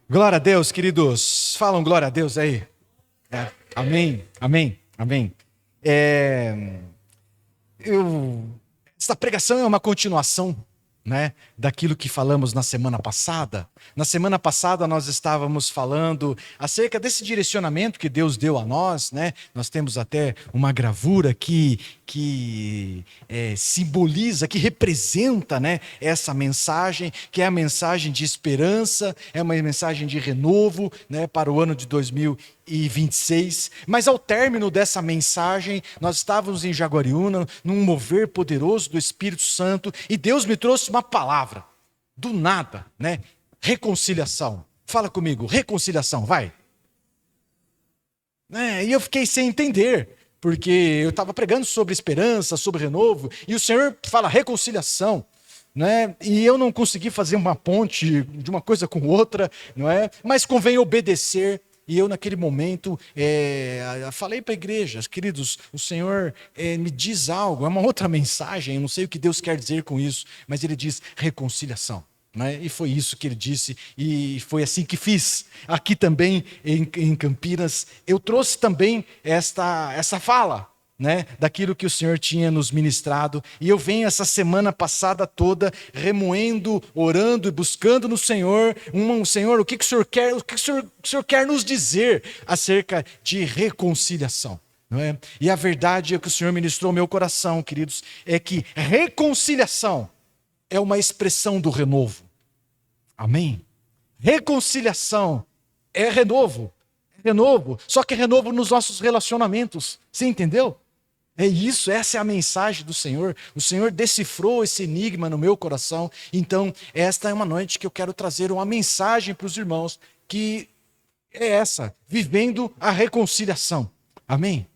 Glória a Deus, queridos. Falam glória a Deus aí. Amém, amém, amém. É, esta pregação é uma continuação, né, daquilo que falamos na semana passada. Na semana passada nós estávamos falando acerca desse direcionamento que Deus deu a nós, né? Nós temos até uma gravura que simboliza, que representa, né, essa mensagem, que é a mensagem de esperança, é uma mensagem de renovo, né, para o ano de 2026. Mas ao término dessa mensagem, nós estávamos em Jaguariúna, num mover poderoso do Espírito Santo, e Deus me trouxe uma palavra, do nada, né? Reconciliação. Fala comigo, reconciliação, vai. E eu fiquei sem entender, porque eu estava pregando sobre esperança, sobre renovo, e o Senhor fala reconciliação, né? E eu não consegui fazer uma ponte de uma coisa com outra, não é? Mas convém obedecer. E eu, naquele momento, falei para a igreja, queridos, o Senhor me diz algo, é uma outra mensagem, eu não sei o que Deus quer dizer com isso, mas Ele diz reconciliação. Né? E foi isso que ele disse, e foi assim que fiz. Aqui também, em Campinas, eu trouxe também essa fala, né, daquilo que o Senhor tinha nos ministrado, e eu venho essa semana passada toda remoendo, orando e buscando no Senhor, Senhor, o que o Senhor quer, o Senhor quer nos dizer acerca de reconciliação. Não é? E a verdade é que o Senhor ministrou ao meu coração, queridos, é que reconciliação é uma expressão do renovo. Amém? Reconciliação é renovo. Renovo, só que é renovo nos nossos relacionamentos. Você entendeu? É isso, essa é a mensagem do Senhor. O Senhor decifrou esse enigma no meu coração. Então, esta é uma noite que eu quero trazer uma mensagem para os irmãos, que é essa, vivendo a reconciliação. Amém?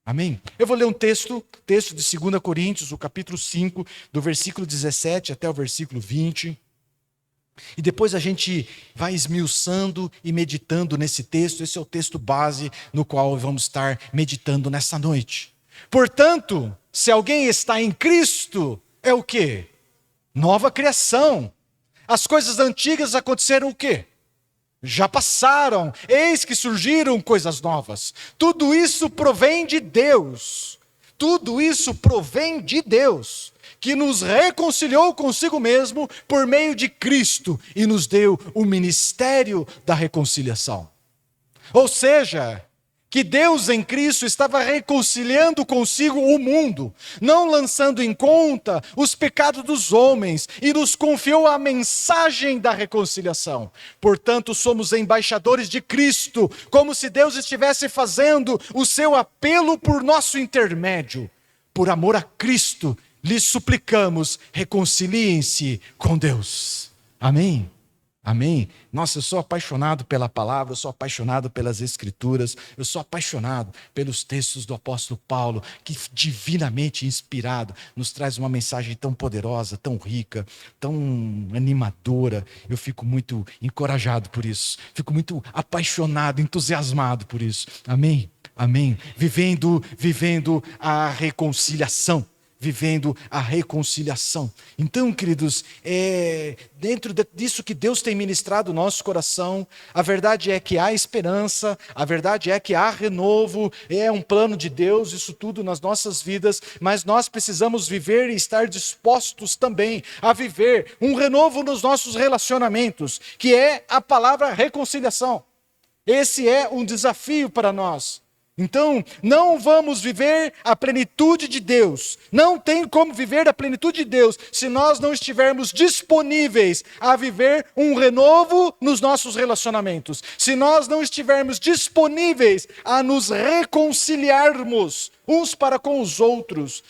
Amém? Eu vou ler um texto de 2 Coríntios, o capítulo 5, do versículo 17 até o versículo 20. E depois a gente vai esmiuçando e meditando nesse texto. Esse é o texto base no qual vamos estar meditando nessa noite. Portanto, se alguém está em Cristo, é o quê? Nova criação. As coisas antigas aconteceram o quê? Já passaram, eis que surgiram coisas novas. Tudo isso provém de Deus. Tudo isso provém de Deus, que nos reconciliou consigo mesmo por meio de Cristo e nos deu o ministério da reconciliação. Ou seja, que Deus em Cristo estava reconciliando consigo o mundo, não lançando em conta os pecados dos homens, e nos confiou a mensagem da reconciliação. Portanto, somos embaixadores de Cristo, como se Deus estivesse fazendo o seu apelo por nosso intermédio. Por amor a Cristo, lhes suplicamos, reconciliem-se com Deus. Amém? Amém? Nossa, eu sou apaixonado pela palavra, eu sou apaixonado pelas escrituras, eu sou apaixonado pelos textos do apóstolo Paulo, que divinamente inspirado nos traz uma mensagem tão poderosa, tão rica, tão animadora. Eu fico muito encorajado por isso, fico muito apaixonado, entusiasmado por isso. Amém? Amém? Vivendo a reconciliação. Vivendo a reconciliação. Então, queridos, dentro disso que Deus tem ministrado no nosso coração, a verdade é que há esperança, a verdade é que há renovo, é um plano de Deus, isso tudo nas nossas vidas, mas nós precisamos viver e estar dispostos também a viver um renovo nos nossos relacionamentos, que é a palavra reconciliação. Esse é um desafio para nós. Então, não vamos viver a plenitude de Deus. Não tem como viver a plenitude de Deus se nós não estivermos disponíveis a viver um renovo nos nossos relacionamentos. Se nós não estivermos disponíveis a nos reconciliarmos uns para com os outros.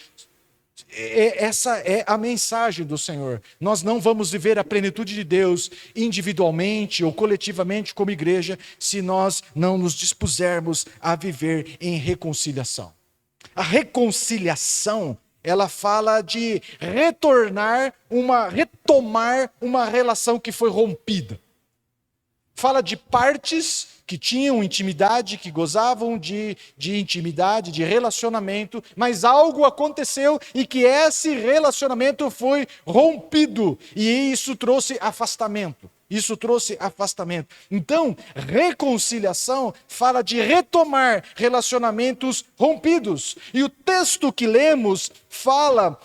Essa é a mensagem do Senhor. Nós não vamos viver a plenitude de Deus individualmente ou coletivamente como igreja se nós não nos dispusermos a viver em reconciliação. A reconciliação, ela fala de retomar uma relação que foi rompida. Fala de partes que tinham intimidade, que gozavam de intimidade, de relacionamento, mas algo aconteceu e que esse relacionamento foi rompido, e isso trouxe afastamento. Isso trouxe afastamento. Então, reconciliação fala de retomar relacionamentos rompidos. E o texto que lemos fala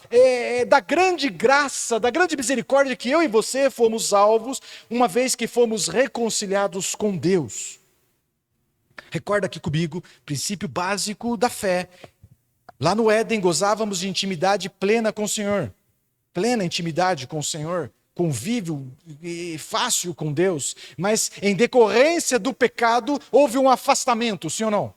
da grande graça, da grande misericórdia que eu e você fomos salvos, uma vez que fomos reconciliados com Deus. Recorda aqui comigo, princípio básico da fé. Lá no Éden gozávamos de intimidade plena com o Senhor. Plena intimidade com o Senhor. Convívio fácil com Deus, mas em decorrência do pecado houve um afastamento, sim ou não?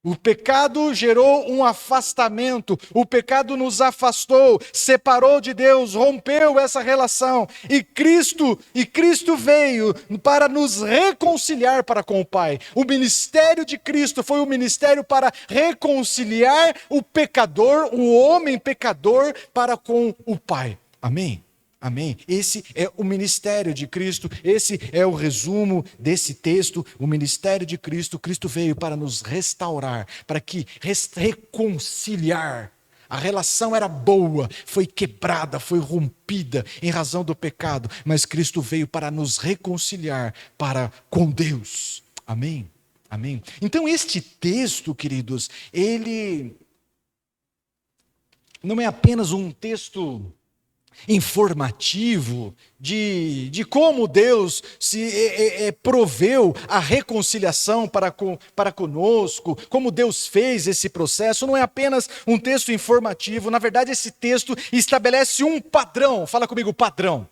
O pecado gerou um afastamento, o pecado nos afastou, separou de Deus, rompeu essa relação, e Cristo veio para nos reconciliar para com o Pai. O ministério de Cristo foi um ministério para reconciliar o pecador, o homem pecador, para com o Pai. Amém? Amém? Esse é o ministério de Cristo, esse é o resumo desse texto, o ministério de Cristo. Cristo veio para nos restaurar, para que reconciliar. A relação era boa, foi quebrada, foi rompida em razão do pecado, mas Cristo veio para nos reconciliar para com Deus. Amém? Amém? Então este texto, queridos, ele não é apenas um texto informativo de como Deus proveu a reconciliação para conosco, como Deus fez esse processo. Não é apenas um texto informativo, na verdade esse texto estabelece um padrão, fala comigo, padrão.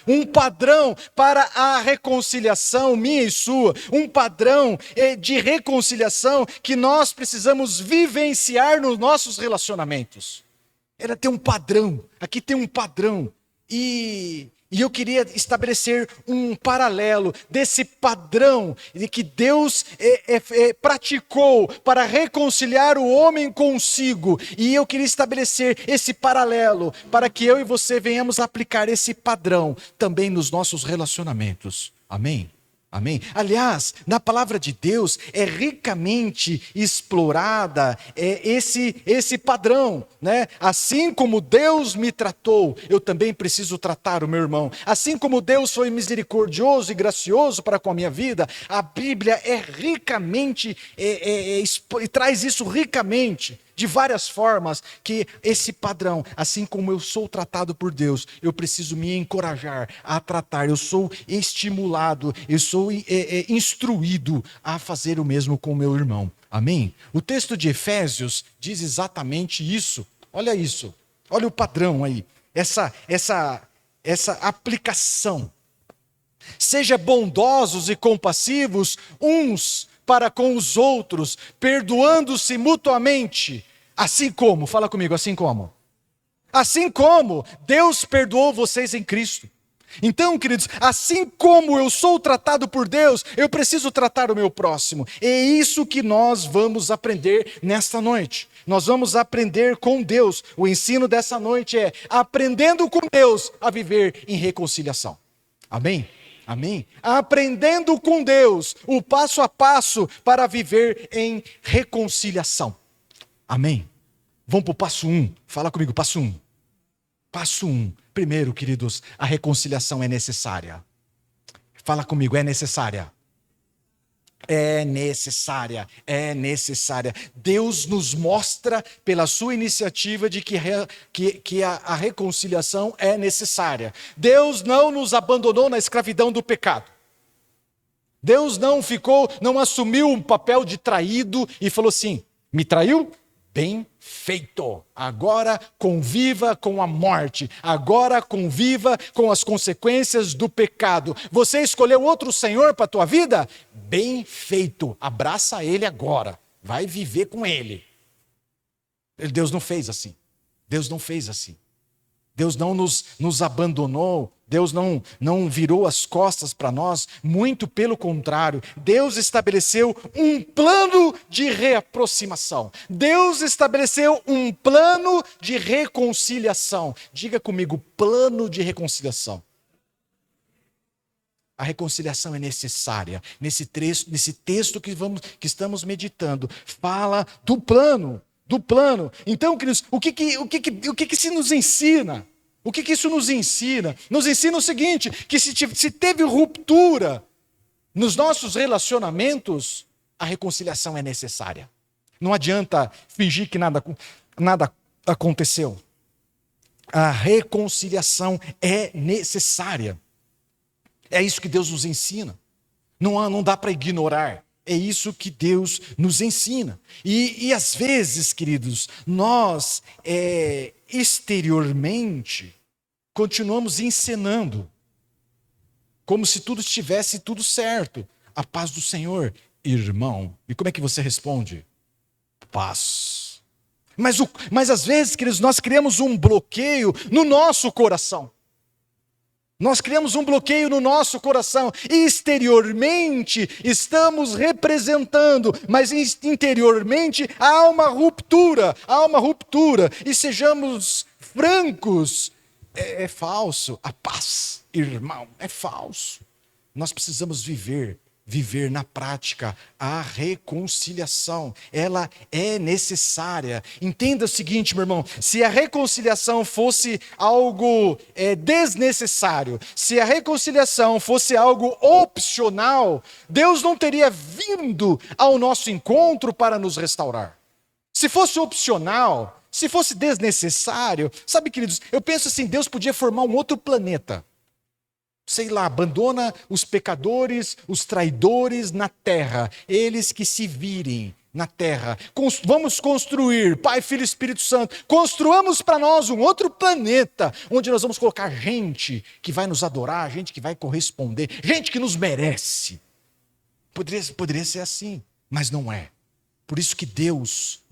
Um padrão para a reconciliação minha e sua, um padrão de reconciliação que nós precisamos vivenciar nos nossos relacionamentos. Ela tem um padrão, aqui tem um padrão, e eu queria estabelecer um paralelo desse padrão de que Deus praticou para reconciliar o homem consigo, e eu queria estabelecer esse paralelo para que eu e você venhamos aplicar esse padrão também nos nossos relacionamentos. Amém? Amém? Aliás, na palavra de Deus é ricamente explorada esse padrão, né? Assim como Deus me tratou, eu também preciso tratar o meu irmão. Assim como Deus foi misericordioso e gracioso para com a minha vida, a Bíblia é ricamente, traz isso ricamente, de várias formas, que esse padrão, assim como eu sou tratado por Deus, eu preciso me encorajar a tratar, eu sou estimulado, eu sou instruído a fazer o mesmo com o meu irmão. Amém? O texto de Efésios diz exatamente isso. Olha isso, olha o padrão aí, essa aplicação. Seja bondosos e compassivos uns para com os outros, perdoando-se mutuamente, assim como, fala comigo, assim como Deus perdoou vocês em Cristo. Então, queridos, assim como eu sou tratado por Deus, eu preciso tratar o meu próximo. É isso que nós vamos aprender nesta noite. Nós vamos aprender com Deus. O ensino dessa noite é aprendendo com Deus a viver em reconciliação. Amém? Amém? Aprendendo com Deus o passo a passo para viver em reconciliação. Amém? Vamos para o passo 1. Fala comigo, passo 1. Passo 1. Primeiro, queridos, a reconciliação é necessária. Fala comigo, é necessária. É necessária, é necessária. Deus nos mostra pela sua iniciativa de que a reconciliação é necessária. Deus não nos abandonou na escravidão do pecado. Deus não assumiu um papel de traído e falou assim, me traiu? Bem feito. Agora conviva com a morte. Agora conviva com as consequências do pecado. Você escolheu outro Senhor para a tua vida? Bem feito. Abraça Ele agora. Vai viver com Ele. Deus não fez assim. Deus não fez assim. Deus não nos abandonou. Deus não virou as costas para nós, muito pelo contrário. Deus estabeleceu um plano de reaproximação. Deus estabeleceu um plano de reconciliação. Diga comigo, plano de reconciliação. A reconciliação é necessária. Nesse texto que estamos meditando, fala do plano. Então, queridos, o que se nos ensina? O que isso nos ensina? Nos ensina o seguinte, que se teve ruptura nos nossos relacionamentos, a reconciliação é necessária. Não adianta fingir que nada aconteceu. A reconciliação é necessária. É isso que Deus nos ensina. Não dá para ignorar. É isso que Deus nos ensina. E às vezes, queridos, nós exteriormente continuamos encenando como se tudo estivesse tudo certo. A paz do Senhor, irmão. E como é que você responde? Paz. Mas às vezes, queridos, nós criamos um bloqueio no nosso coração. Nós criamos um bloqueio no nosso coração. Exteriormente estamos representando, mas interiormente há uma ruptura. E sejamos francos, é falso. A paz, irmão, é falso. Nós precisamos viver na prática a reconciliação. Ela é necessária. Entenda o seguinte, meu irmão, se a reconciliação fosse algo desnecessário, se a reconciliação fosse algo opcional, Deus não teria vindo ao nosso encontro para nos restaurar. Se fosse opcional, se fosse desnecessário, sabe, queridos, eu penso assim, Deus podia formar um outro planeta. Sei lá, abandona os pecadores, os traidores na terra, eles que se virem na terra. Vamos construir, Pai, Filho e Espírito Santo, construamos para nós um outro planeta, onde nós vamos colocar gente que vai nos adorar, gente que vai corresponder, gente que nos merece. Poderia ser assim, mas não é. Por isso que Deus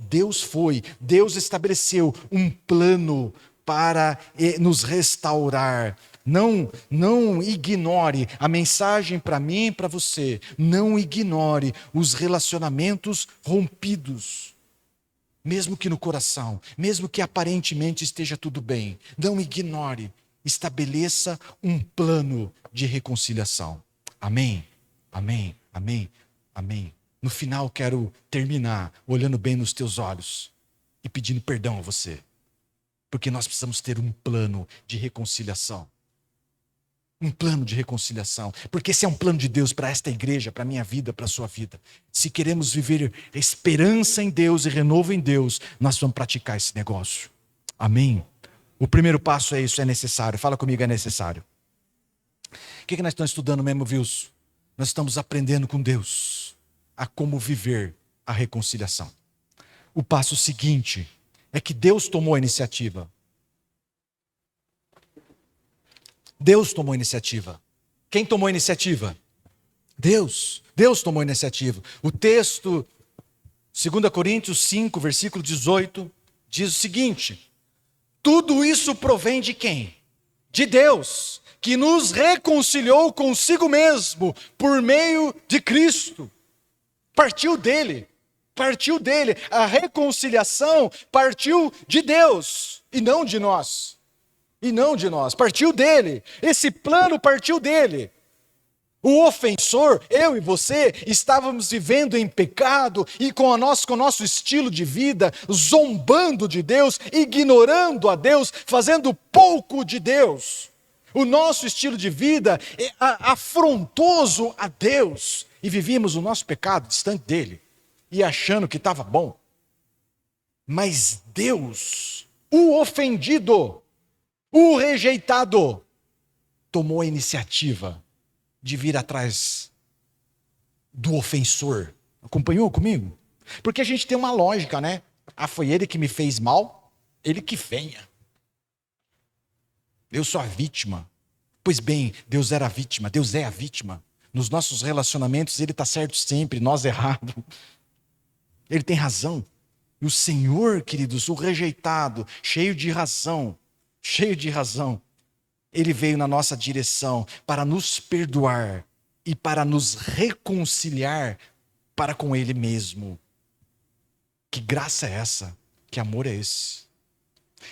estabeleceu um plano para nos restaurar. Não ignore a mensagem para mim e para você. Não ignore os relacionamentos rompidos. Mesmo que no coração, mesmo que aparentemente esteja tudo bem. Não ignore. Estabeleça um plano de reconciliação. Amém? Amém? Amém? Amém? No final, quero terminar olhando bem nos teus olhos e pedindo perdão a você. Porque nós precisamos ter um plano de reconciliação. Um plano de reconciliação, porque esse é um plano de Deus para esta igreja, para a minha vida, para a sua vida. Se queremos viver esperança em Deus e renovo em Deus, nós vamos praticar esse negócio. Amém? O primeiro passo é isso, é necessário. Fala comigo, é necessário. O que nós estamos estudando mesmo, Wilson? Nós estamos aprendendo com Deus a como viver a reconciliação. O passo seguinte é que Deus tomou a iniciativa. Deus tomou a iniciativa. Quem tomou a iniciativa? Deus. Deus tomou a iniciativa. O texto, 2 Coríntios 5, versículo 18, diz o seguinte: tudo isso provém de quem? De Deus, que nos reconciliou consigo mesmo por meio de Cristo. Partiu dele. A reconciliação partiu de Deus e não de nós. Partiu dele. Esse plano partiu dele. O ofensor, eu e você, estávamos vivendo em pecado e com o nosso estilo de vida, zombando de Deus, ignorando a Deus, fazendo pouco de Deus. O nosso estilo de vida é afrontoso a Deus e vivíamos o nosso pecado distante dele e achando que estava bom. Mas Deus, o ofendido, o rejeitado, tomou a iniciativa de vir atrás do ofensor. Acompanhou comigo? Porque a gente tem uma lógica, né? Foi ele que me fez mal, ele que venha. Eu sou a vítima. Pois bem, Deus era a vítima, Deus é a vítima. Nos nossos relacionamentos ele está certo sempre, nós errado. Ele tem razão. E o Senhor, queridos, o rejeitado, cheio de razão, ele veio na nossa direção para nos perdoar e para nos reconciliar para com Ele mesmo. Que graça é essa? Que amor é esse?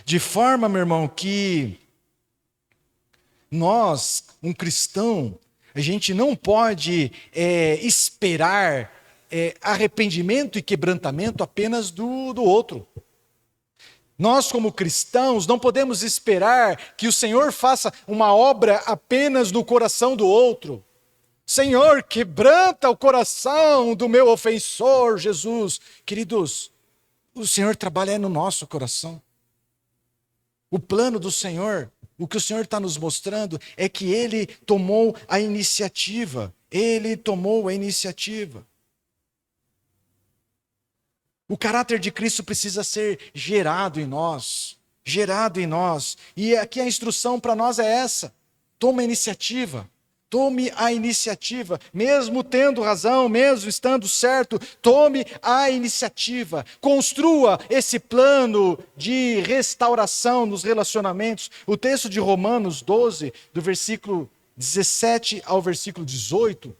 De forma, meu irmão, que nós, um cristão, a gente não pode esperar arrependimento e quebrantamento apenas do outro. Nós, como cristãos, não podemos esperar que o Senhor faça uma obra apenas no coração do outro. Senhor, quebranta o coração do meu ofensor, Jesus. Queridos, o Senhor trabalha no nosso coração. O plano do Senhor, o que o Senhor está nos mostrando é que Ele tomou a iniciativa. Ele tomou a iniciativa. O caráter de Cristo precisa ser gerado em nós. Gerado em nós. E aqui a instrução para nós é essa. Tome a iniciativa. Tome a iniciativa, mesmo tendo razão, mesmo estando certo, tome a iniciativa. Construa esse plano de restauração nos relacionamentos. O texto de Romanos 12, do versículo 17 ao versículo 18.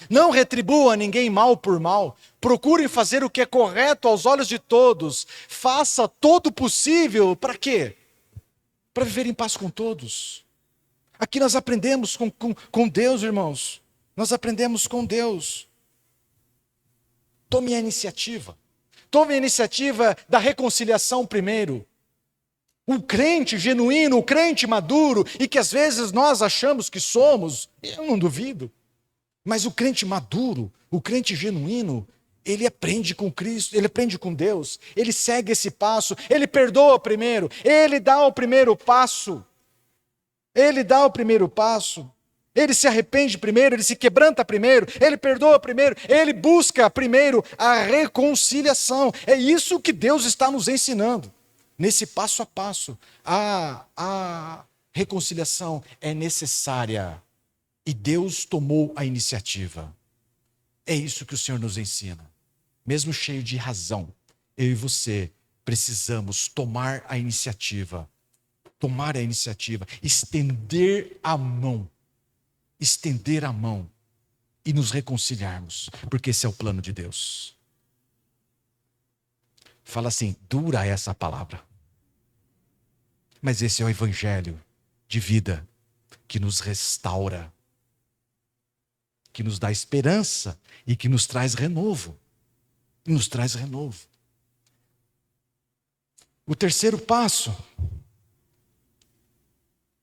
Não retribua a ninguém mal por mal. Procure fazer o que é correto aos olhos de todos. Faça todo o possível, para quê? Para viver em paz com todos. Aqui nós aprendemos com Deus, irmãos. Nós aprendemos com Deus. Tome a iniciativa. Tome a iniciativa da reconciliação primeiro. O crente genuíno, o crente maduro, e que às vezes nós achamos que somos, eu não duvido. Mas o crente maduro, o crente genuíno, ele aprende com Cristo, ele aprende com Deus. Ele segue esse passo, ele perdoa primeiro, ele dá o primeiro passo. Ele dá o primeiro passo, ele se arrepende primeiro, ele se quebranta primeiro, ele perdoa primeiro, ele busca primeiro a reconciliação. É isso que Deus está nos ensinando, nesse passo a passo. A reconciliação é necessária e Deus tomou a iniciativa. É isso que o Senhor nos ensina. Mesmo cheio de razão, eu e você precisamos tomar a iniciativa. Tomar a iniciativa, estender a mão e nos reconciliarmos, porque esse é o plano de Deus. Fala assim, dura essa palavra, mas esse é o evangelho de vida que nos restaura, que nos dá esperança e que nos traz renovo. O terceiro passo,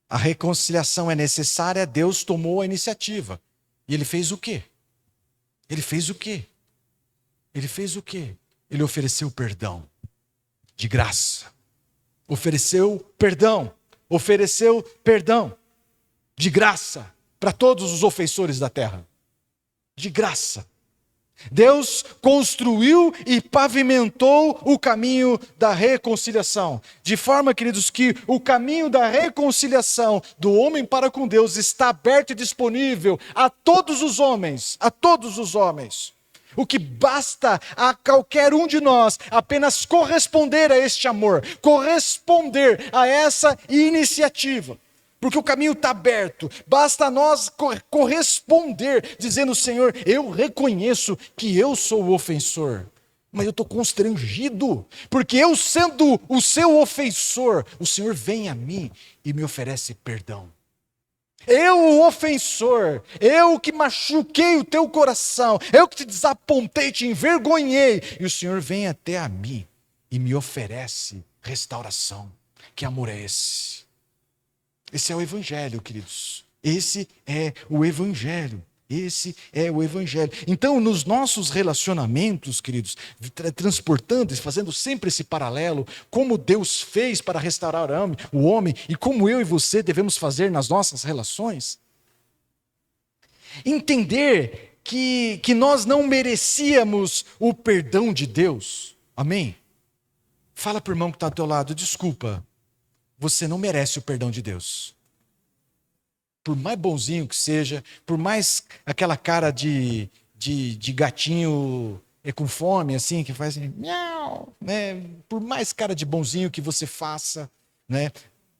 a reconciliação é necessária, Deus tomou a iniciativa. E Ele fez o quê? Ele ofereceu perdão, de graça. Ofereceu perdão, de graça, para todos os ofensores da terra. De graça. Deus construiu e pavimentou o caminho da reconciliação. De forma, queridos, que o caminho da reconciliação do homem para com Deus está aberto e disponível a todos os homens. O que basta a qualquer um de nós apenas corresponder a este amor, corresponder a essa iniciativa. Porque o caminho está aberto, basta nós corresponder, dizendo, Senhor, eu reconheço que eu sou o ofensor, mas eu estou constrangido, porque eu sendo o seu ofensor, o Senhor vem a mim e me oferece perdão. Eu, o ofensor, eu que machuquei o teu coração, eu que te desapontei, te envergonhei, e o Senhor vem até a mim e me oferece restauração. Que amor é esse? Esse é o evangelho, queridos. Esse é o evangelho. Então, nos nossos relacionamentos, queridos, transportando e fazendo sempre esse paralelo, como Deus fez para restaurar o homem e como eu e você devemos fazer nas nossas relações. Entender que nós não merecíamos o perdão de Deus. Amém? Fala para o irmão que está ao teu lado, desculpa. Você não merece o perdão de Deus. Por mais bonzinho que seja, por mais aquela cara de gatinho com fome, assim, que faz assim, miau, né? Por mais cara de bonzinho que você faça, né?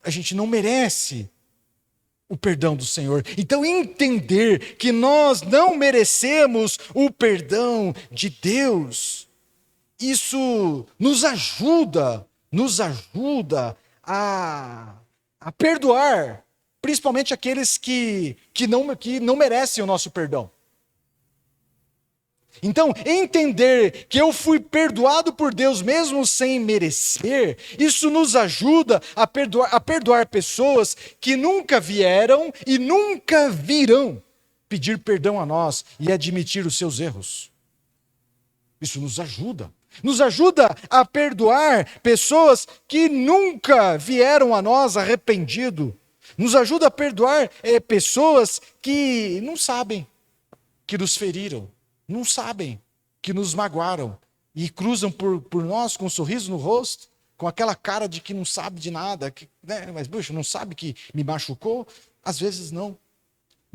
A gente não merece o perdão do Senhor. Então, entender que nós não merecemos o perdão de Deus, isso nos ajuda a perdoar, principalmente aqueles que não merecem o nosso perdão. Então, entender que eu fui perdoado por Deus mesmo sem merecer, isso nos ajuda a perdoar pessoas que nunca vieram e nunca virão pedir perdão a nós e admitir os seus erros. Isso nos ajuda. Nos ajuda a perdoar pessoas que nunca vieram a nós arrependido. Nos ajuda a perdoar pessoas que não sabem que nos feriram, não sabem que nos magoaram e cruzam por nós com um sorriso no rosto, com aquela cara de que não sabe de nada, né? Mas, bicho, não sabe que me machucou? Às vezes não.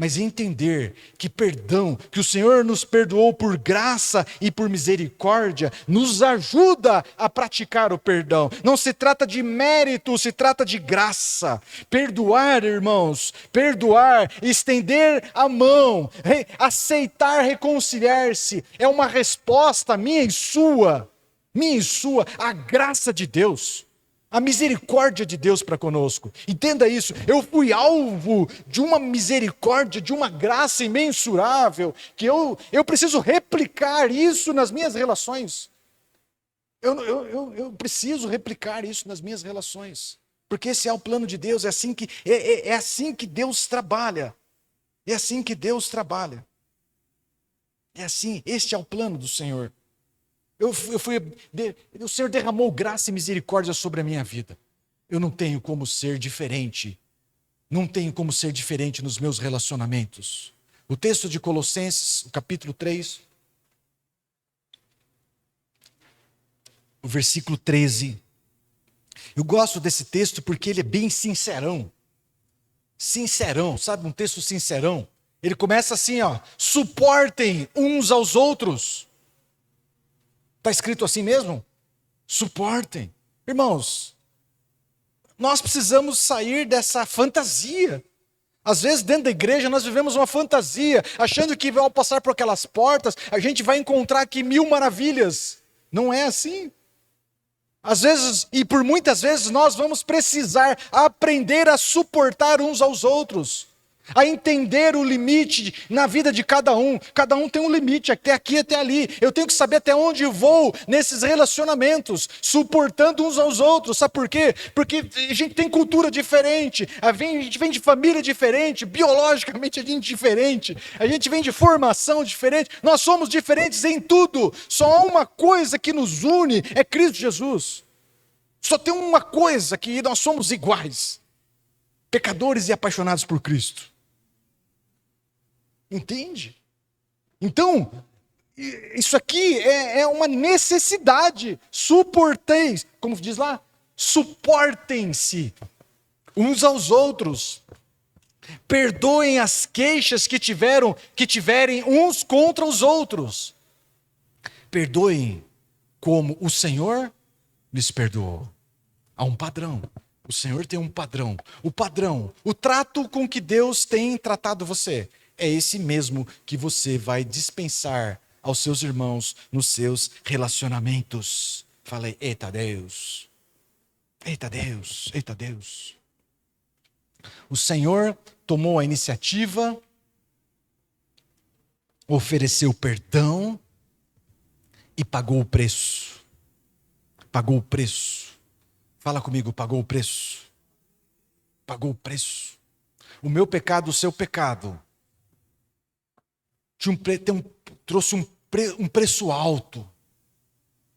Mas entender que perdão, que o Senhor nos perdoou por graça e por misericórdia, nos ajuda a praticar o perdão. Não se trata de mérito, se trata de graça. Perdoar, irmãos, perdoar, estender a mão, aceitar reconciliar-se, é uma resposta minha e sua, à graça de Deus. A misericórdia de Deus para conosco. Entenda isso. Eu fui alvo de uma misericórdia, de uma graça imensurável, que eu preciso replicar isso nas minhas relações. Eu preciso replicar isso nas minhas relações. Porque esse é o plano de Deus, é assim que Deus trabalha. É assim que Deus trabalha. É assim, este é o plano do Senhor. O Senhor derramou graça e misericórdia sobre a minha vida. Eu não tenho como ser diferente. Não tenho como ser diferente nos meus relacionamentos. O texto de Colossenses, o capítulo 3, o versículo 13. Eu gosto desse texto porque ele é bem sincerão. Sincerão, sabe? Um texto sincerão. Ele começa assim, ó: suportem uns aos outros. Está escrito assim mesmo? Suportem. Irmãos, nós precisamos sair dessa fantasia. Às vezes dentro da igreja nós vivemos uma fantasia, achando que ao passar por aquelas portas, a gente vai encontrar aqui 1000 maravilhas. Não é assim. Às vezes, e por muitas vezes, nós vamos precisar aprender a suportar uns aos outros. A entender o limite na vida de cada um. Cada um tem um limite, até aqui, até ali. Eu tenho que saber até onde vou nesses relacionamentos, suportando uns aos outros. Sabe por quê? Porque a gente tem cultura diferente, a gente vem de família diferente, biologicamente a gente é diferente, a gente vem de formação diferente, nós somos diferentes em tudo. Só há uma coisa que nos une, é Cristo Jesus. Só tem uma coisa que nós somos iguais: pecadores e apaixonados por Cristo. Entende? Então, isso aqui é uma necessidade. Suporteis, como diz lá, suportem-se uns aos outros. Perdoem as queixas que tiverem uns contra os outros. Perdoem como o Senhor lhes perdoou. Há um padrão. O Senhor tem um padrão. O trato com que Deus tem tratado você, é esse mesmo que você vai dispensar aos seus irmãos nos seus relacionamentos. Falei, eita Deus. Eita Deus, eita Deus. O Senhor tomou a iniciativa, ofereceu perdão e pagou o preço. Pagou o preço. Fala comigo, pagou o preço. Pagou o preço. O meu pecado, o seu pecado, trouxe um preço alto.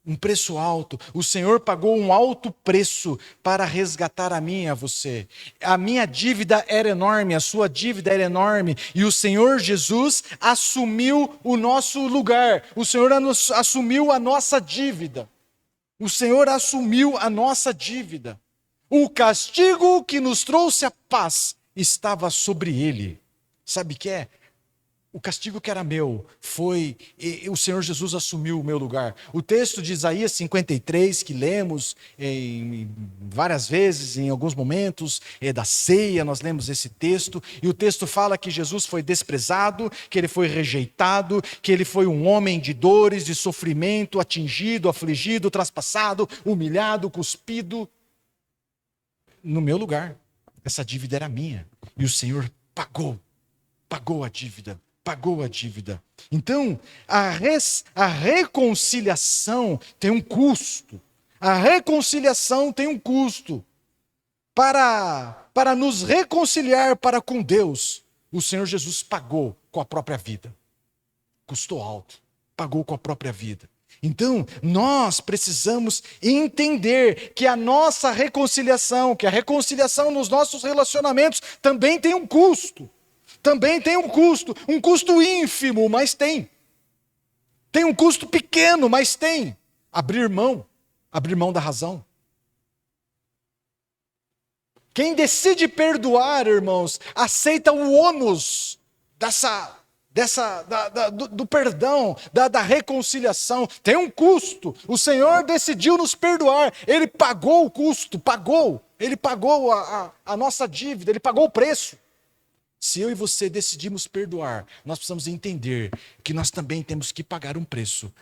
Um preço alto. O Senhor pagou um alto preço para resgatar a mim e a você. A minha dívida era enorme, a sua dívida era enorme. E o Senhor Jesus assumiu o nosso lugar. O Senhor assumiu a nossa dívida. O Senhor assumiu a nossa dívida. O castigo que nos trouxe a paz estava sobre ele. Sabe o que é? O castigo que era meu o Senhor Jesus assumiu o meu lugar. O texto de Isaías 53, que lemos várias vezes, em alguns momentos, da ceia, nós lemos esse texto, e o texto fala que Jesus foi desprezado, que ele foi rejeitado, que ele foi um homem de dores, de sofrimento, atingido, afligido, traspassado, humilhado, cuspido. No meu lugar, essa dívida era minha, e o Senhor pagou a dívida Pagou a dívida. Então, a reconciliação tem um custo. A reconciliação tem um custo. Para nos reconciliar para com Deus, o Senhor Jesus pagou com a própria vida. Custou alto. Pagou com a própria vida. Então, nós precisamos entender que a nossa reconciliação, que a reconciliação nos nossos relacionamentos também tem um custo. Também tem um custo ínfimo, mas tem. Tem um custo pequeno, mas tem. Abrir mão da razão. Quem decide perdoar, irmãos, aceita o ônus do perdão, da reconciliação. Tem um custo. O Senhor decidiu nos perdoar. Ele pagou o custo, Ele pagou a nossa dívida, Ele pagou o preço. Se eu e você decidimos perdoar, nós precisamos entender que nós também temos que pagar um preço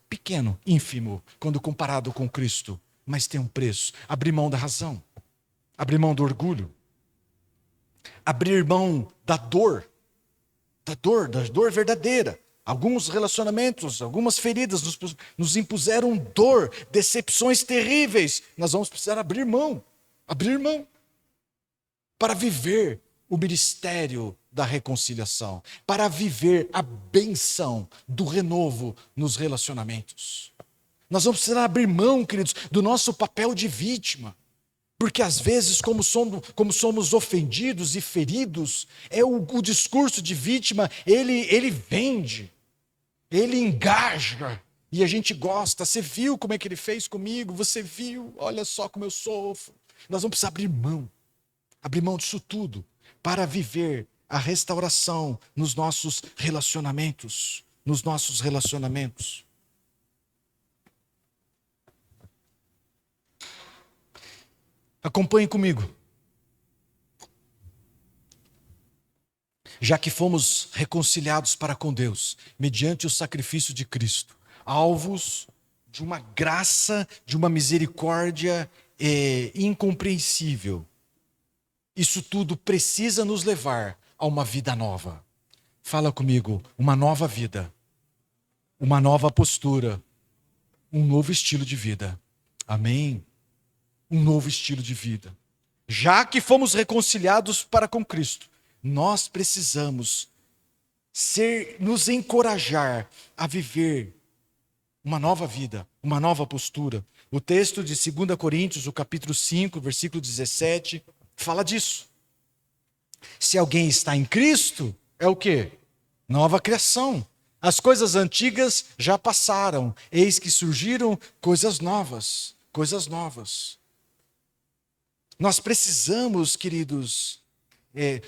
pequeno, ínfimo, quando comparado com Cristo. Mas tem um preço. Abrir mão da razão. Abrir mão do orgulho. Abrir mão da dor verdadeira. Alguns relacionamentos, algumas feridas nos impuseram dor, decepções terríveis. Nós vamos precisar abrir mão para viver o ministério da reconciliação, para viver a bênção do renovo nos relacionamentos. Nós vamos precisar abrir mão, queridos, do nosso papel de vítima. Porque às vezes, como somos ofendidos e feridos, o discurso de vítima, ele vende, ele engaja, e a gente gosta. Você viu como é que ele fez comigo? Você viu? Olha só como eu sofro. Nós vamos precisar abrir mão disso tudo, para viver a restauração nos nossos relacionamentos. Acompanhe comigo. Já que fomos reconciliados para com Deus, mediante o sacrifício de Cristo, alvos de uma graça, de uma misericórdia incompreensível, isso tudo precisa nos levar a uma vida nova. Fala comigo, uma nova vida, uma nova postura, um novo estilo de vida. Amém? Um novo estilo de vida. Já que fomos reconciliados para com Cristo, nós precisamos nos encorajar a viver uma nova vida, uma nova postura. O texto de 2 Coríntios, o capítulo 5, versículo 17, fala disso. Se alguém está em Cristo, é o quê? Nova criação. As coisas antigas já passaram, eis que surgiram coisas novas. Nós precisamos, queridos,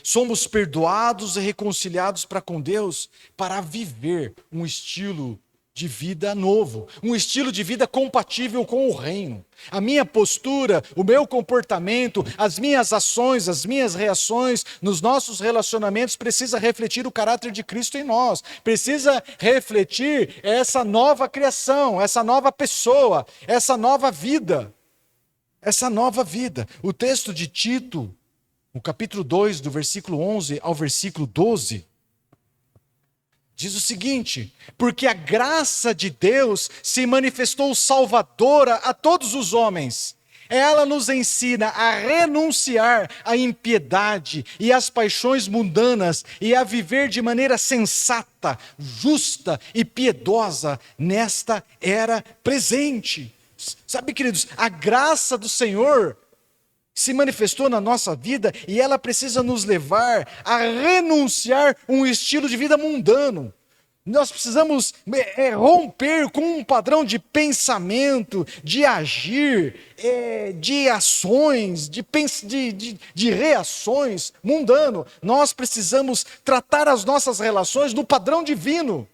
somos perdoados e reconciliados para com Deus para viver um estilo de vida novo, um estilo de vida compatível com o reino. A minha postura, o meu comportamento, as minhas ações, as minhas reações nos nossos relacionamentos precisa refletir o caráter de Cristo em nós, precisa refletir essa nova criação, essa nova pessoa, essa nova vida. O texto de Tito, no capítulo 2, do versículo 11 ao versículo 12, diz o seguinte: porque a graça de Deus se manifestou salvadora a todos os homens. Ela nos ensina a renunciar à impiedade e às paixões mundanas e a viver de maneira sensata, justa e piedosa nesta era presente. Sabe, queridos, a graça do Senhor se manifestou na nossa vida e ela precisa nos levar a renunciar um estilo de vida mundano. Nós precisamos romper com um padrão de pensamento, de agir, de ações, de reações mundano. Nós precisamos tratar as nossas relações no padrão divino.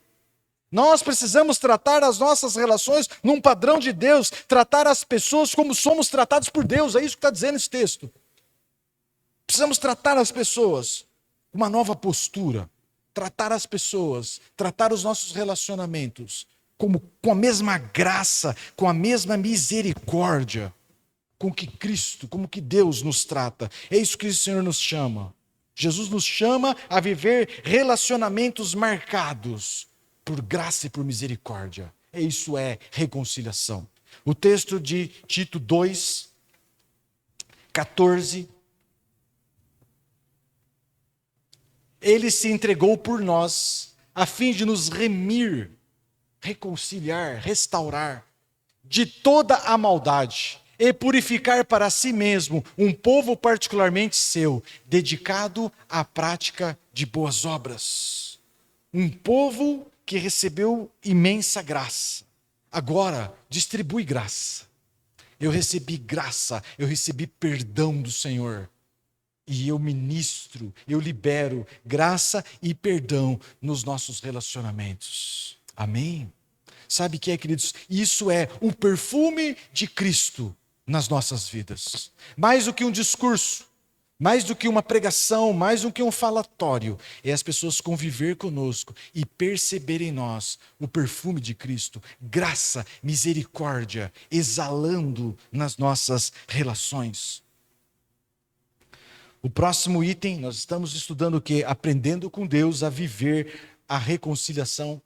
Nós precisamos tratar as nossas relações num padrão de Deus, tratar as pessoas como somos tratados por Deus, é isso que está dizendo esse texto. Precisamos tratar as pessoas com uma nova postura, tratar as pessoas, tratar os nossos relacionamentos com a mesma graça, com a mesma misericórdia, com que Cristo, como que Deus nos trata. É isso que o Senhor nos chama. Jesus nos chama a viver relacionamentos marcados por graça e por misericórdia. Isso é reconciliação. O texto de Tito 2, 14. Ele se entregou por nós, a fim de nos remir, reconciliar, restaurar de toda a maldade e purificar para si mesmo um povo particularmente seu, dedicado à prática de boas obras. Um povo que recebeu imensa graça. Agora, distribui graça. Eu recebi graça, eu recebi perdão do Senhor. E eu ministro, eu libero graça e perdão nos nossos relacionamentos. Amém? Sabe o que é, queridos? Isso é o perfume de Cristo nas nossas vidas. Mais do que um discurso, mais do que uma pregação, mais do que um falatório, é as pessoas conviver conosco e perceber em nós o perfume de Cristo, graça, misericórdia, exalando nas nossas relações. O próximo item, nós estamos estudando o quê? Aprendendo com Deus a viver a reconciliação.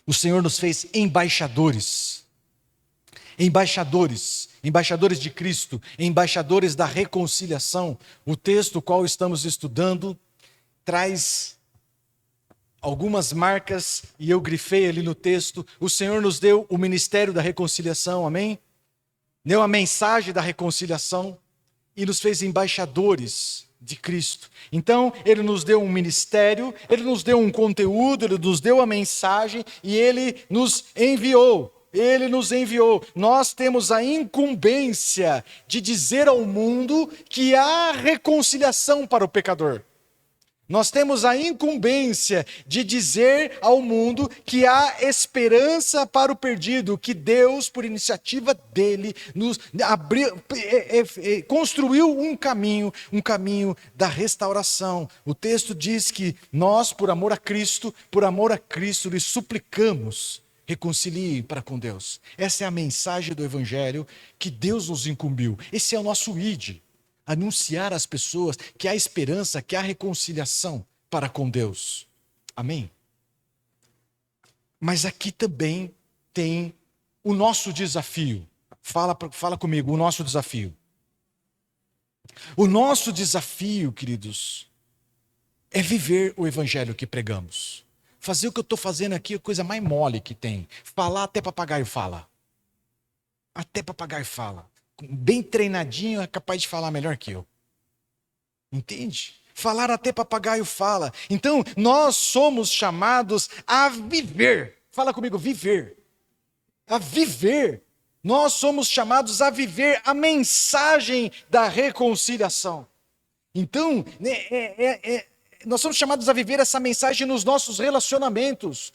O Senhor nos fez embaixadores. Embaixadores de Cristo, embaixadores da reconciliação. O texto qual estamos estudando traz algumas marcas, e eu grifei ali no texto. O Senhor nos deu o ministério da reconciliação, amém? Deu a mensagem da reconciliação e nos fez embaixadores de Cristo. Então, Ele nos deu um ministério, Ele nos deu um conteúdo, Ele nos deu a mensagem e Ele nos enviou. Ele nos enviou. Nós temos a incumbência de dizer ao mundo que há reconciliação para o pecador. Nós temos a incumbência de dizer ao mundo que há esperança para o perdido, que Deus, por iniciativa dele, nos abriu, construiu um caminho da restauração. O texto diz que nós, por amor a Cristo, lhe suplicamos, reconcilie para com Deus. Essa é a mensagem do Evangelho que Deus nos incumbiu. Esse é o nosso ID. Anunciar às pessoas que há esperança, que há reconciliação para com Deus. Amém? Mas aqui também tem o nosso desafio. Fala comigo, o nosso desafio. O nosso desafio, queridos, é viver o Evangelho que pregamos. Fazer o que eu estou fazendo aqui é a coisa mais mole que tem. Falar até papagaio fala. Até papagaio fala. Bem treinadinho é capaz de falar melhor que eu. Entende? Falar até papagaio fala. Então, nós somos chamados a viver. Fala comigo, viver. A viver. Nós somos chamados a viver a mensagem da reconciliação. Então, nós somos chamados a viver essa mensagem nos nossos relacionamentos.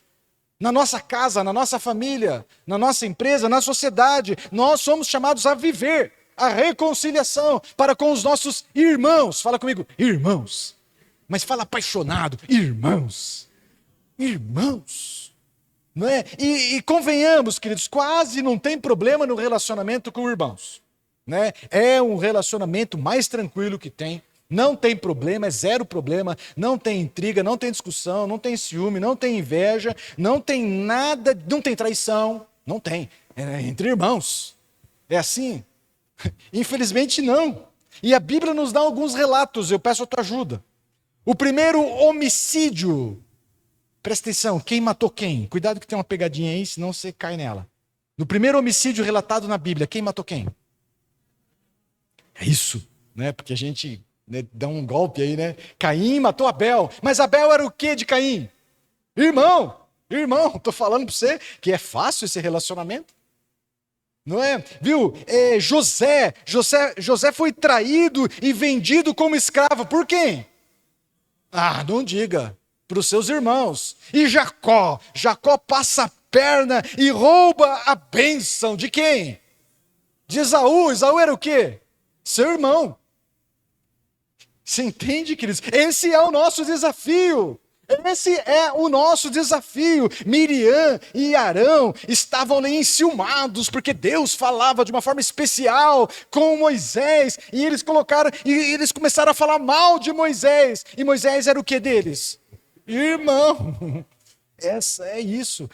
Na nossa casa, na nossa família, na nossa empresa, na sociedade, nós somos chamados a viver a reconciliação para com os nossos irmãos. Fala comigo, irmãos. Mas fala apaixonado, irmãos. Irmãos. Não é? E convenhamos, queridos, quase não tem problema no relacionamento com irmãos. Né? É um relacionamento mais tranquilo que tem. Não tem problema, é zero problema, não tem intriga, não tem discussão, não tem ciúme, não tem inveja, não tem nada, não tem traição, não tem. É entre irmãos. É assim? Infelizmente não. E a Bíblia nos dá alguns relatos, eu peço a tua ajuda. O primeiro homicídio, presta atenção, quem matou quem? Cuidado que tem uma pegadinha aí, senão você cai nela. No primeiro homicídio relatado na Bíblia, quem matou quem? É isso, né? Porque a gente... dá um golpe aí, né? Caim matou Abel. Mas Abel era o que de Caim? Irmão, tô falando para você que é fácil esse relacionamento. Não é? Viu? José foi traído e vendido como escravo. Por quem? Ah, não diga. Para os seus irmãos. E Jacó passa a perna e rouba a bênção de quem? De Esaú. Esaú era o quê? Seu irmão. Você entende, queridos? Esse é o nosso desafio. Esse é o nosso desafio. Miriam e Arão estavam ali enciumados, porque Deus falava de uma forma especial com Moisés, e eles começaram a falar mal de Moisés. E Moisés era o que deles? Irmão.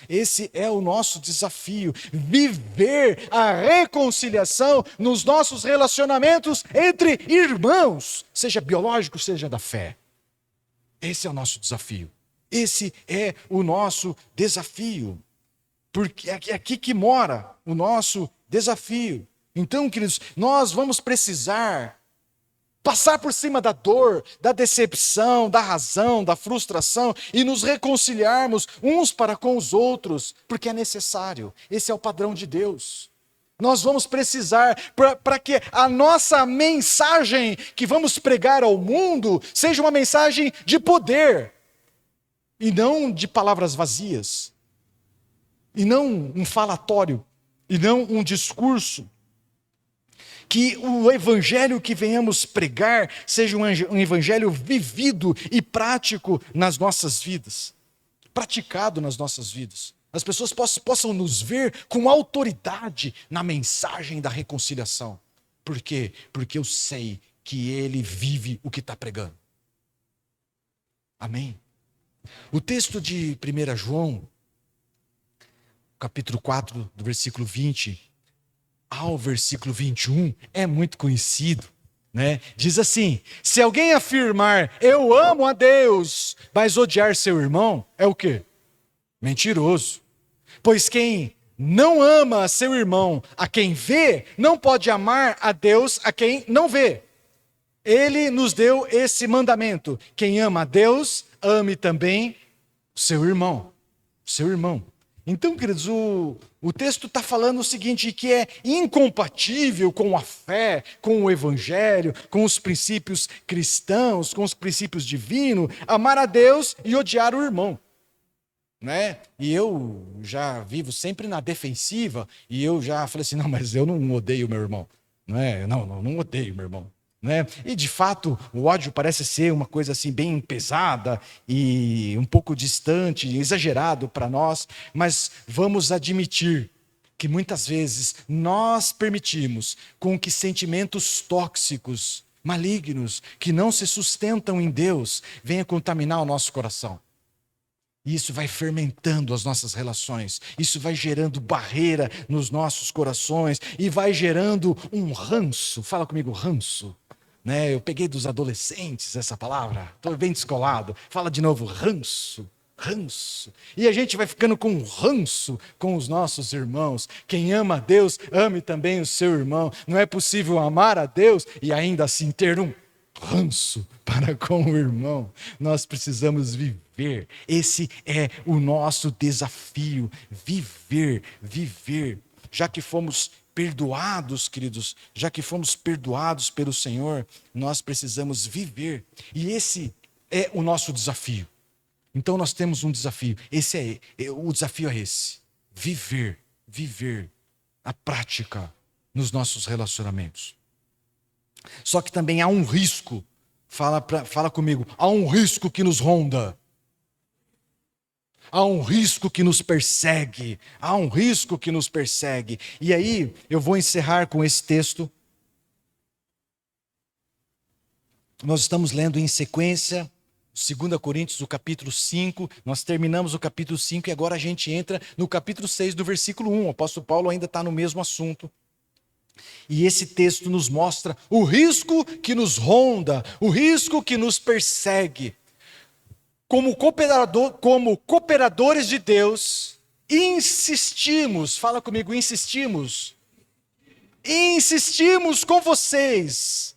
Esse é o nosso desafio, viver a reconciliação nos nossos relacionamentos entre irmãos, seja biológico, seja da fé. Esse é o nosso desafio, esse é o nosso desafio, porque é aqui que mora o nosso desafio. Então, queridos, nós vamos precisar passar por cima da dor, da decepção, da razão, da frustração e nos reconciliarmos uns para com os outros, porque é necessário. Esse é o padrão de Deus. Nós vamos precisar para que a nossa mensagem que vamos pregar ao mundo seja uma mensagem de poder e não de palavras vazias, e não um falatório, e não um discurso. Que o evangelho que venhamos pregar seja um evangelho vivido e prático nas nossas vidas, praticado nas nossas vidas. As pessoas possam nos ver com autoridade na mensagem da reconciliação. Por quê? Porque eu sei que ele vive o que está pregando. Amém? O texto de 1 João, capítulo 4, do versículo 20... ao versículo 21, é muito conhecido, né? Diz assim: se alguém afirmar, eu amo a Deus, mas odiar seu irmão, é o quê? Mentiroso. Pois quem não ama seu irmão a quem vê, não pode amar a Deus a quem não vê. Ele nos deu esse mandamento: quem ama a Deus, ame também o seu irmão. O seu irmão. Então, queridos, o texto está falando o seguinte, que é incompatível com a fé, com o evangelho, com os princípios cristãos, com os princípios divinos, amar a Deus e odiar o irmão. Né? E eu já vivo sempre na defensiva, e eu já falei assim, não, mas eu não odeio meu irmão. Não odeio meu irmão. Né? E de fato o ódio parece ser uma coisa assim bem pesada e um pouco distante, exagerado para nós, mas vamos admitir que muitas vezes nós permitimos com que sentimentos tóxicos, malignos, que não se sustentam em Deus, venham contaminar o nosso coração. E isso vai fermentando as nossas relações, isso vai gerando barreira nos nossos corações e vai gerando um ranço. Fala comigo, ranço. Né? Eu peguei dos adolescentes essa palavra, estou bem descolado. Fala de novo, ranço, ranço. E a gente vai ficando com ranço com os nossos irmãos. Quem ama a Deus, ame também o seu irmão. Não é possível amar a Deus e ainda assim ter um ranço para com o irmão. Nós precisamos viver. Esse é o nosso desafio, viver. Já que fomos perdoados, queridos, já que fomos perdoados pelo Senhor, nós precisamos viver. E esse é o nosso desafio. Então nós temos um desafio. O desafio é esse: viver a prática nos nossos relacionamentos. Só que também há um risco. Fala comigo. Há um risco que nos ronda. Há um risco que nos persegue. Há um risco que nos persegue. E aí, eu vou encerrar com esse texto. Nós estamos lendo em sequência 2 Coríntios, o capítulo 5. Nós terminamos o capítulo 5 e agora a gente entra no capítulo 6, do versículo 1. O apóstolo Paulo ainda está no mesmo assunto. E esse texto nos mostra o risco que nos ronda, o risco que nos persegue. Como cooperadores de Deus, insistimos, fala comigo, insistimos com vocês,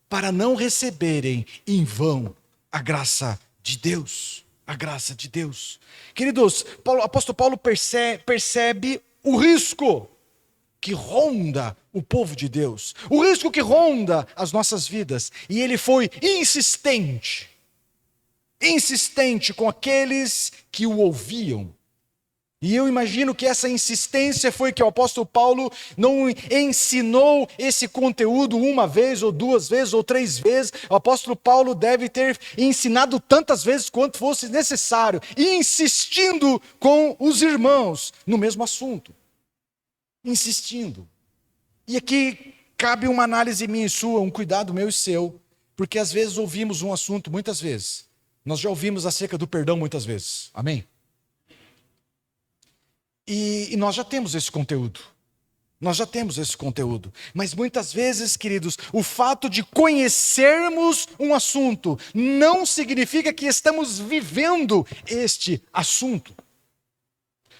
para não receberem em vão a graça de Deus. A graça de Deus. Queridos, o apóstolo Paulo percebe o risco que ronda o povo de Deus, o risco que ronda as nossas vidas, e ele foi insistente com aqueles que o ouviam. E eu imagino que essa insistência foi que o apóstolo Paulo não ensinou esse conteúdo uma vez, ou duas vezes, ou três vezes. O apóstolo Paulo deve ter ensinado tantas vezes quanto fosse necessário, e insistindo com os irmãos no mesmo assunto. Insistindo. E aqui cabe uma análise minha e sua, um cuidado meu e seu, porque às vezes ouvimos um assunto, muitas vezes. Nós já ouvimos acerca do perdão muitas vezes. Amém? E nós já temos esse conteúdo. Nós já temos esse conteúdo. Mas muitas vezes, queridos, o fato de conhecermos um assunto não significa que estamos vivendo este assunto.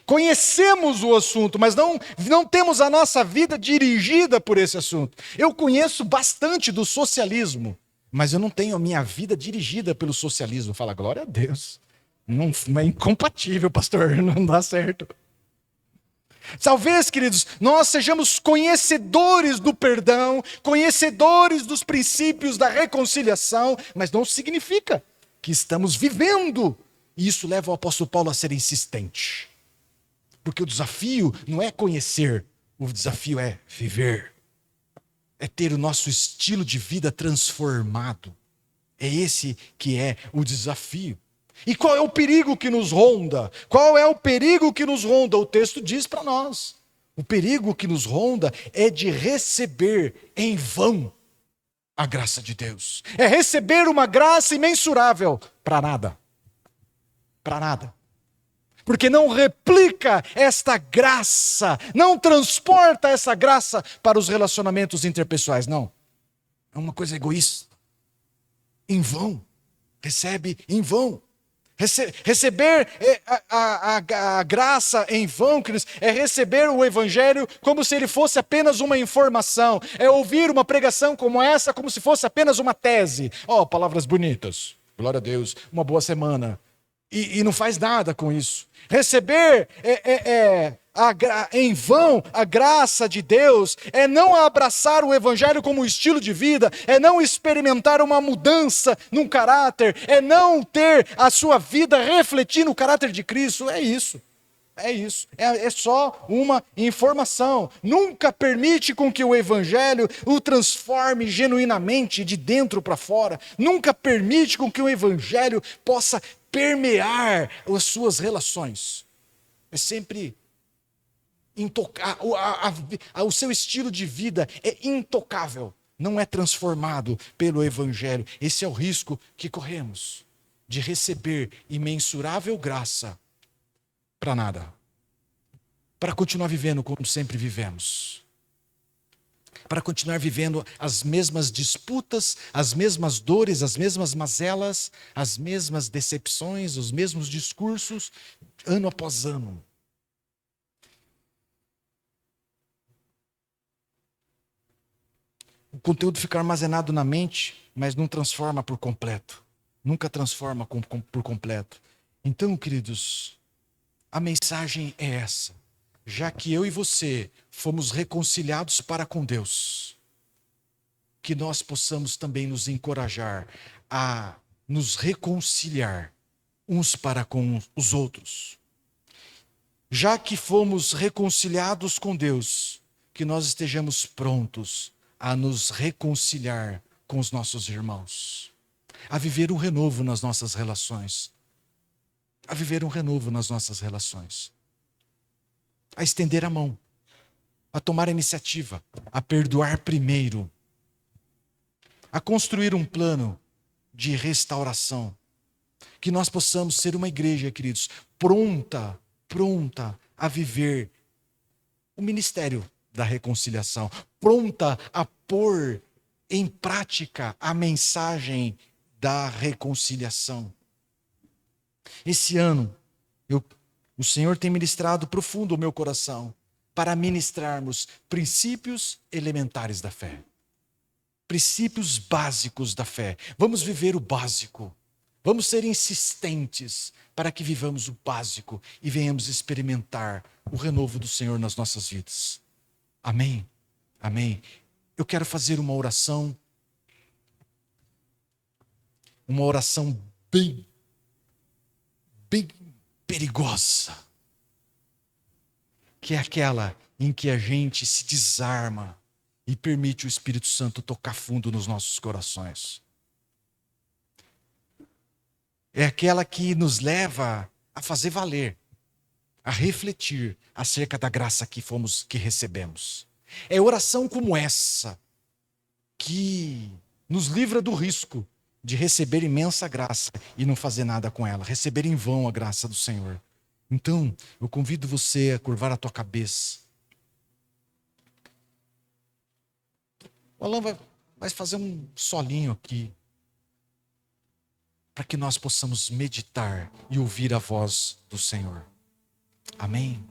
Conhecemos o assunto, mas não temos a nossa vida dirigida por esse assunto. Eu conheço bastante do socialismo, mas eu não tenho a minha vida dirigida pelo socialismo. Fala, glória a Deus. Não, é incompatível, pastor, não dá certo. Talvez, queridos, nós sejamos conhecedores do perdão, conhecedores dos princípios da reconciliação, mas não significa que estamos vivendo. E isso leva o apóstolo Paulo a ser insistente. Porque o desafio não é conhecer, o desafio é viver. É ter o nosso estilo de vida transformado. É esse que é o desafio. E qual é o perigo que nos ronda? Qual é o perigo que nos ronda? O texto diz para nós. O perigo que nos ronda é de receber em vão a graça de Deus. É receber uma graça imensurável para nada. Para nada. Porque não replica esta graça, não transporta essa graça para os relacionamentos interpessoais, não. É uma coisa egoísta. Em vão. Recebe em vão. Receber a graça em vão, queridos, é receber o evangelho como se ele fosse apenas uma informação. É ouvir uma pregação como essa como se fosse apenas uma tese. Palavras bonitas. Glória a Deus. Uma boa semana. E não faz nada com isso. Receber em vão a graça de Deus é não abraçar o evangelho como estilo de vida, é não experimentar uma mudança num caráter, é não ter a sua vida refletindo o caráter de Cristo. É isso. É só uma informação. Nunca permite com que o evangelho o transforme genuinamente de dentro para fora. Nunca permite com que o evangelho possa permear as suas relações. É sempre intocável. O seu estilo de vida é intocável. Não é transformado pelo evangelho. Esse é o risco que corremos. De receber imensurável graça para nada. Para continuar vivendo como sempre vivemos. Para continuar vivendo as mesmas disputas, as mesmas dores, as mesmas mazelas, as mesmas decepções, os mesmos discursos, ano após ano. O conteúdo fica armazenado na mente, mas não transforma por completo. Nunca transforma por completo. Então, queridos, a mensagem é essa. Já que eu e você fomos reconciliados para com Deus, que nós possamos também nos encorajar a nos reconciliar uns para com os outros. Já que fomos reconciliados com Deus, que nós estejamos prontos a nos reconciliar com os nossos irmãos, a viver um renovo nas nossas relações, a viver um renovo nas nossas relações, a estender a mão, a tomar a iniciativa, a perdoar primeiro, a construir um plano de restauração, que nós possamos ser uma igreja, queridos, pronta a viver o ministério da reconciliação, pronta a pôr em prática a mensagem da reconciliação. Esse ano, o Senhor tem ministrado profundo o meu coração para ministrarmos princípios elementares da fé. Princípios básicos da fé. Vamos viver o básico. Vamos ser insistentes para que vivamos o básico e venhamos experimentar o renovo do Senhor nas nossas vidas. Amém? Amém. Eu quero fazer uma oração bem perigosa. que é aquela em que a gente se desarma e permite o Espírito Santo tocar fundo nos nossos corações. É aquela que nos leva a fazer valer, a refletir acerca da graça que recebemos. É oração como essa que nos livra do risco de receber imensa graça e não fazer nada com ela, receber em vão a graça do Senhor. Então, eu convido você a curvar a tua cabeça. O Alan vai fazer um solinho aqui, para que nós possamos meditar e ouvir a voz do Senhor. Amém?